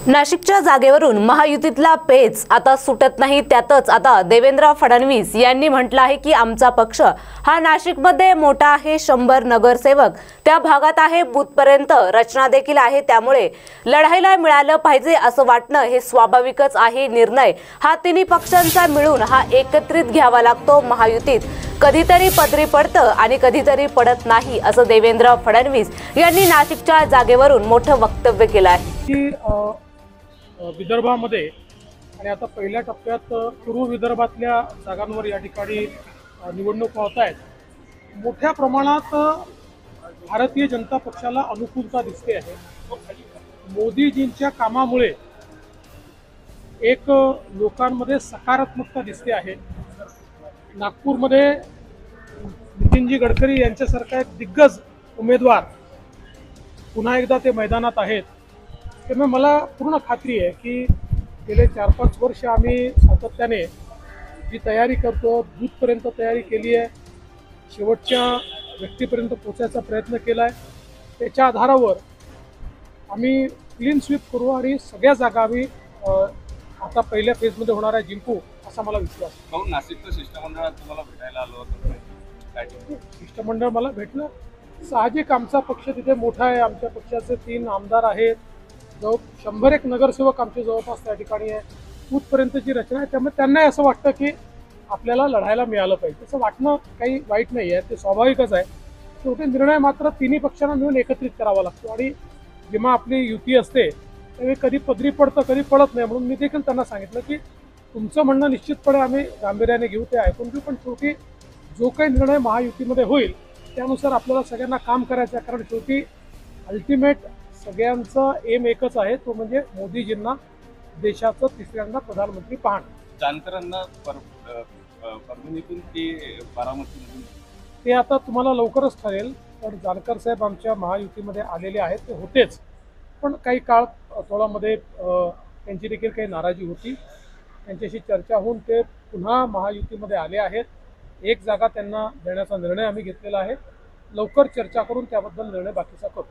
नाशिकच्या जागेवरून महायुतीतला पेच आता सुटत नाही। त्यातच आता देवेंद्र फडणवीस यांनी म्हटलं आहे की आमचा पक्ष हा नाशिकमध्ये मोठा आहे, 100 नगरसेवक त्या भागात आहे, बूथपर्यंत रचना देखील आहे, त्यामुळे लढायला मिळालं पाहिजे असं वाटणं हे स्वाभाविकच आहे। निर्णय हा तिन्ही पक्षांचा मिळून हा एकत्रित घ्यावा लागतो। महायुतीत कधीतरी पदरी पडतं आणि कधीतरी पडत नाही असं देवेंद्र फडणवीस यांनी नाशिकच्या जागेवरून मोठं वक्तव्य केलं आहे की विदर्भामध्ये आणि आता पहिल्या टप्प्यात पूर्व विदर्भातल्या जागांवर या ठिकाणी निवडणूक होत आहेत। मोठ्या प्रमाणात भारतीय जनता पक्षाला अनुकूलता दिसते आहे। मोदीजींच्या कामामुळे एक लोकांमध्ये सकारात्मकता दिसते आहे। नागपूरमध्ये नितीनजी गडकरी यांच्यासारखा एक दिग्गज उमेदवार पुन्हा एकदा ते मैदानात आहेत। त्यामुळे मला पूर्ण खात्री आहे की गेले 4-5 वर्ष आम्ही सातत्याने जी तयारी करतो, बूथपर्यंत तयारी केली आहे, शेवटच्या व्यक्तीपर्यंत पोहोचायचा प्रयत्न केला आहे। त्याच्या आधारावर आम्ही क्लीन स्वीप करू आणि सगळ्या जागा आम्ही आता पहिल्या फेजमध्ये होणाऱ्या जिंकू असा मला विश्वास आहे। नाशिकचं शिष्टमंडळ तुम्हाला भेटायला आलं होतं? शिष्टमंडळ मला भेटलं। साहजिक आमचा पक्ष तिथे मोठा आहे। आमच्या पक्षाचे 3 आमदार आहेत, 100 नगरसेवक आमचे जवळपास त्या ठिकाणी आहे, बूथपर्यंतची रचना आहे। त्यामुळे त्यांनाही असं वाटतं की आपल्याला लढायला मिळालं पाहिजे। तसं वाटणं काही वाईट नाही आहे, ते स्वाभाविकच आहे। शेवटी निर्णय मात्र तिन्ही पक्षांना मिळून एकत्रित करावा लागतो आणि जेव्हा आपली युती असते त्यावेळी कधी पदरी पडतं, कधी पडत नाही। म्हणून मी देखील त्यांना सांगितलं की तुमचं म्हणणं निश्चितपणे आम्ही गांभीर्याने घेऊ, ते ऐकून घेऊ, पण शेवटी जो काही निर्णय महायुतीमध्ये होईल त्यानुसार आपल्याला सगळ्यांना काम करायचं आहे। कारण शेवटी अल्टिमेट सगळ्यांचा एम एकच आहे, तो म्हणजे मोदीजींना देशाचं तिसऱ्यांदा प्रधानमंत्री पाहणं। जानकरांना परभणीतून की बारामतीतून ते आता तुम्हाला लवकरच ठरेल। पण जानकर साहेब आमच्या महायुतीमध्ये आलेले आहेत, ते होतेच, पण काही काळ थोडामध्ये त्यांची देखील काही नाराजी होती। त्यांच्याशी चर्चा होऊन ते पुन्हा महायुतीमध्ये आले आहेत। एक जागा त्यांना देण्याचा निर्णय आम्ही घेतलेला आहे। लवकर चर्चा करून त्याबद्दल निर्णय बाकीचा करू।